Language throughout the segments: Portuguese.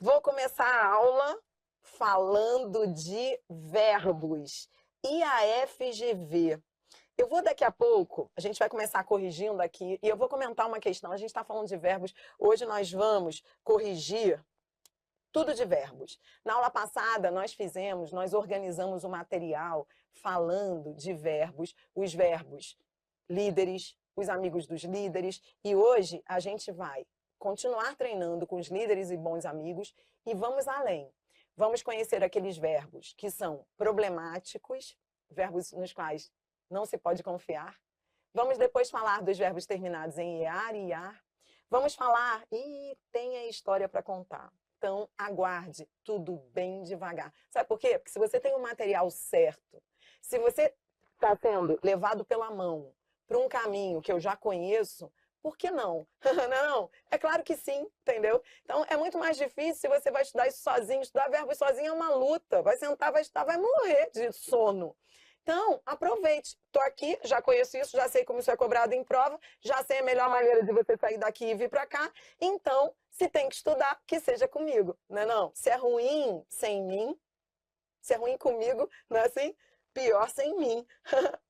Vou começar a aula falando de verbos e a FGV. Eu vou daqui a pouco, a gente vai começar corrigindo aqui, e eu vou comentar uma questão. A gente está falando de verbos, hoje nós vamos corrigir tudo de verbos. Na aula passada, nós organizamos o material falando de verbos, os verbos líderes, os amigos dos líderes, e hoje a gente vai continuar treinando com os líderes e bons amigos e vamos além. Vamos conhecer aqueles verbos que são problemáticos, verbos nos quais não se pode confiar. Vamos depois falar dos verbos terminados em EAR e IAR. Vamos falar, e tem a história para contar. Então, aguarde tudo bem devagar. Sabe por quê? Porque se você tem o material certo, se você está sendo levado pela mão para um caminho que eu já conheço, por que não? Não, é claro que sim, entendeu? Então, é muito mais difícil se você vai estudar isso sozinho. Estudar verbos sozinho é uma luta. Vai sentar, vai estudar, vai morrer de sono. Então, aproveite. Estou aqui, já conheço isso, já sei como isso é cobrado em prova, já sei a melhor maneira de você sair daqui e vir para cá. Então, se tem que estudar, que seja comigo, não é não? Se é ruim sem mim, se é ruim comigo, não é assim? Pior sem mim.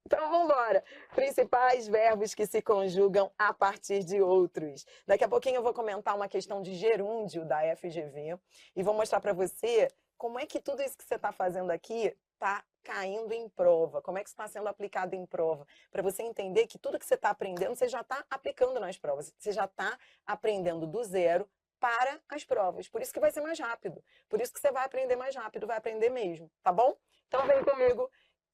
Então, vamos embora. Principais verbos que se conjugam a partir de outros. Daqui a pouquinho eu vou comentar uma questão de gerúndio da FGV e vou mostrar para você como é que tudo isso que você está fazendo aqui está caindo em prova, como é que está sendo aplicado em prova, para você entender que tudo que você está aprendendo, você já está aplicando nas provas, você já está aprendendo do zero para as provas, por isso que vai ser mais rápido, por isso que você vai aprender mais rápido, vai aprender mesmo, tá bom? Então vem comigo,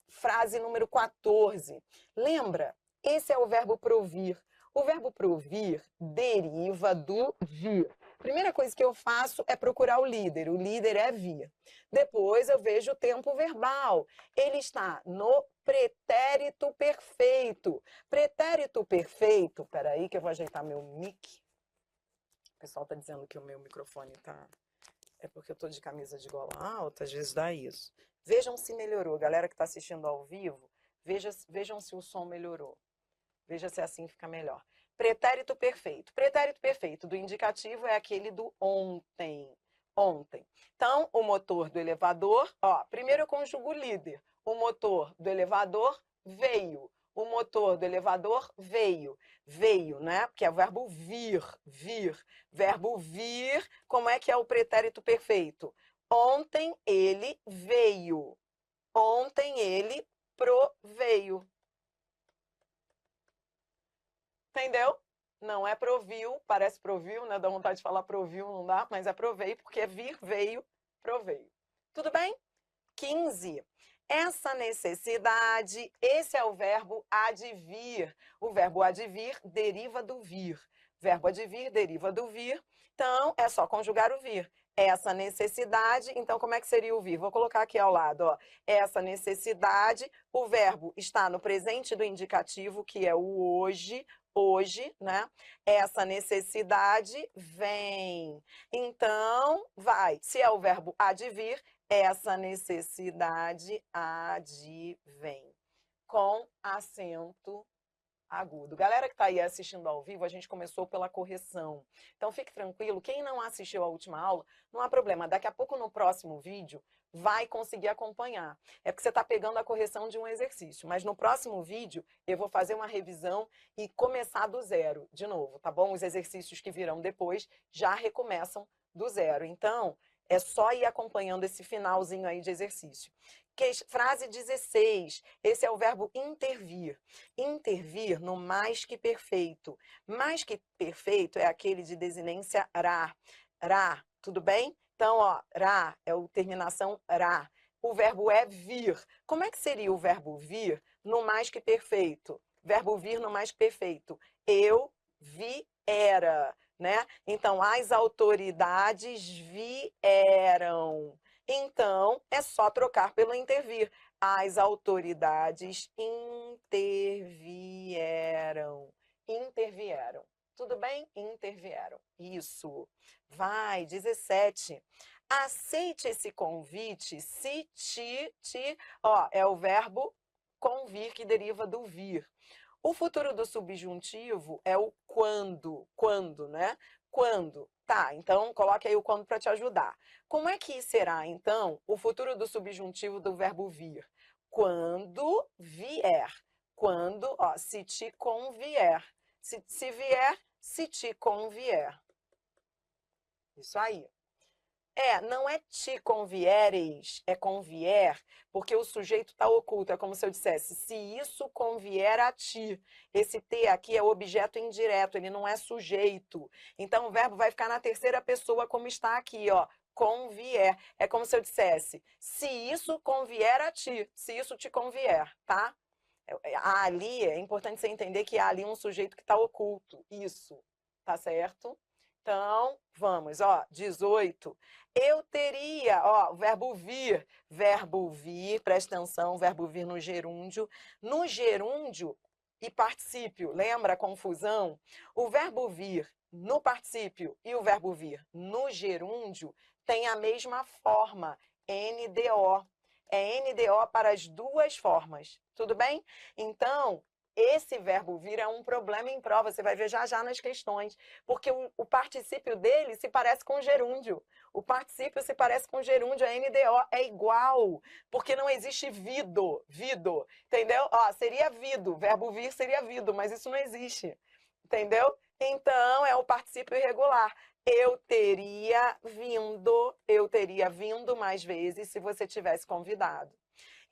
frase número 14, lembra? Esse é o verbo provir. O verbo provir deriva do vir. Primeira coisa que eu faço é procurar o líder é vir. Depois eu vejo o tempo verbal. Ele está no pretérito perfeito. Pretérito perfeito, peraí que eu vou ajeitar meu mic. O pessoal está dizendo que o meu microfone tá... É porque eu estou de camisa de gola alta, às vezes dá isso. Vejam se melhorou. Galera que está assistindo ao vivo, vejam se o som melhorou. Veja se assim fica melhor. Pretérito perfeito. Pretérito perfeito do indicativo é aquele do ontem. Ontem. Então, o motor do elevador, ó, primeiro eu conjugo o líder. O motor do elevador veio. O motor do elevador veio. Veio, né? Porque é o verbo vir, vir. Verbo vir, como é que é o pretérito perfeito? Ontem ele veio. Ontem ele proveio. Entendeu? Não é proviu, parece proviu, né? Dá vontade de falar proviu, não dá, mas é proveio, porque é vir, veio, proveio. Tudo bem? 15. Essa necessidade, esse é o verbo advir. O verbo advir deriva do vir. Verbo advir deriva do vir, então é só conjugar o vir. Essa necessidade, então como é que seria o vir? Vou colocar aqui ao lado, ó. Essa necessidade, o verbo está no presente do indicativo, que é o hoje, né? Essa necessidade vem. Então, vai. Se é o verbo advir, essa necessidade advém. Com acento agudo. Galera que está aí assistindo ao vivo, a gente começou pela correção. Então, fique tranquilo. Quem não assistiu a última aula, não há problema. Daqui a pouco, no próximo vídeo, vai conseguir acompanhar. É porque você está pegando a correção de um exercício. Mas no próximo vídeo, eu vou fazer uma revisão e começar do zero de novo, tá bom? Os exercícios que virão depois já recomeçam do zero. Então, é só ir acompanhando esse finalzinho aí de exercício. Frase 16, esse é o verbo intervir. Intervir no mais que perfeito. Mais que perfeito é aquele de desinência ra. Ra, tudo bem? Então, ó, ra é a terminação ra. O verbo é vir. Como é que seria o verbo vir no mais que perfeito? Verbo vir no mais que perfeito. Eu viera, né? Então, as autoridades vieram. Então, é só trocar pelo intervir. As autoridades intervieram. Intervieram. Tudo bem? Intervieram. Isso. Vai, 17. Aceite esse convite se ó, é o verbo convir que deriva do vir. O futuro do subjuntivo é o quando, né? Quando? Tá, então coloque aí o quando para te ajudar. Como é que será, então, o futuro do subjuntivo do verbo vir? Quando vier. Quando, ó, se te convier. Se vier, se te convier. Isso aí. Não é te convieres, é convier, porque o sujeito está oculto. É como se eu dissesse, se isso convier a ti. Esse te aqui é objeto indireto, ele não é sujeito. Então, o verbo vai ficar na terceira pessoa, como está aqui, ó. Convier. É como se eu dissesse, se isso convier a ti, se isso te convier, tá? Ali, é importante você entender que há ali um sujeito que está oculto. Isso, tá certo? Então, vamos, ó, 18. Eu teria, ó, o verbo vir, presta atenção, verbo vir no gerúndio. No gerúndio e particípio, lembra a confusão? O verbo vir no particípio e o verbo vir no gerúndio tem a mesma forma, NDO. É NDO para as duas formas, tudo bem? Então, esse verbo vir é um problema em prova, você vai ver já já nas questões, porque o particípio dele se parece com o gerúndio. O particípio se parece com o gerúndio, a NDO é igual, porque não existe vido, entendeu? Ó, seria vido, verbo vir seria vido, mas isso não existe, entendeu? Então, é o particípio irregular. Eu teria vindo mais vezes se você tivesse convidado.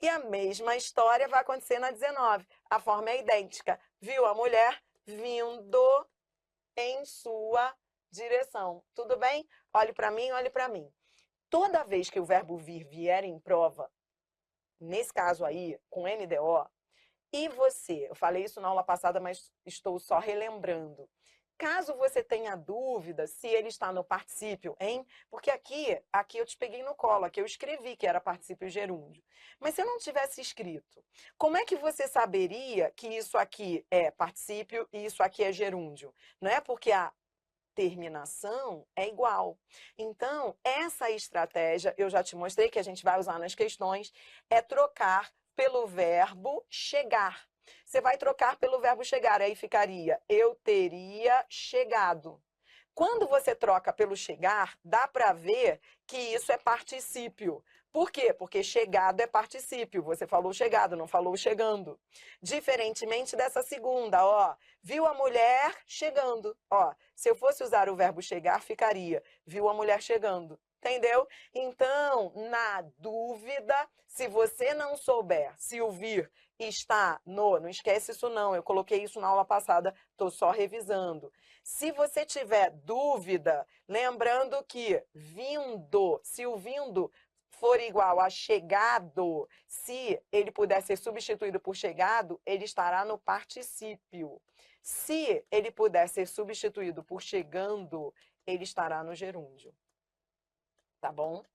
E a mesma história vai acontecer na 19. A forma é idêntica. Viu a mulher vindo em sua direção. Tudo bem? Olhe para mim, olhe para mim. Toda vez que o verbo vir vier em prova, nesse caso aí, com NDO, e você, eu falei isso na aula passada, mas estou só relembrando. Caso você tenha dúvida se ele está no particípio, hein? Porque aqui eu te peguei no colo, aqui eu escrevi que era particípio gerúndio. Mas se eu não tivesse escrito, como é que você saberia que isso aqui é particípio e isso aqui é gerúndio? Não é porque a terminação é igual. Então, essa estratégia, eu já te mostrei que a gente vai usar nas questões, é trocar pelo verbo chegar. Você vai trocar pelo verbo chegar, aí ficaria eu teria chegado. Quando você troca pelo chegar, dá para ver que isso é particípio. Por quê? Porque chegado é particípio. Você falou chegado, não falou chegando. Diferentemente dessa segunda, ó. Viu a mulher chegando. Ó, se eu fosse usar o verbo chegar, ficaria viu a mulher chegando. Entendeu? Então, na dúvida, se você não souber se o vir está no... Não esquece isso não, eu coloquei isso na aula passada, estou só revisando. Se você tiver dúvida, lembrando que vindo, se o vindo for igual a chegado, se ele puder ser substituído por chegado, ele estará no particípio. Se ele puder ser substituído por chegando, ele estará no gerúndio. Tá bom?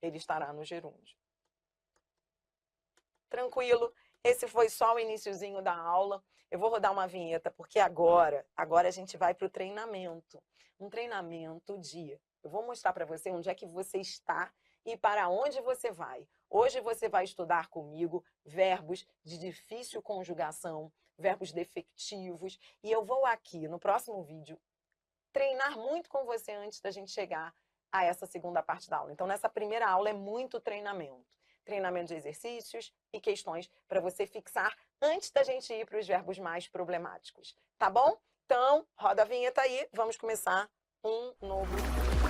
Ele estará no gerúndio. Tranquilo? Esse foi só o iniciozinho da aula. Eu vou rodar uma vinheta, porque agora a gente vai para o treinamento. Um treinamento de... Eu vou mostrar para você onde é que você está e para onde você vai. Hoje você vai estudar comigo verbos de difícil conjugação, verbos defectivos. E eu vou aqui, no próximo vídeo, treinar muito com você antes da gente chegar a essa segunda parte da aula. Então, nessa primeira aula é muito treinamento. Treinamento de exercícios e questões para você fixar antes da gente ir para os verbos mais problemáticos. Tá bom? Então, roda a vinheta aí, vamos começar um novo vídeo.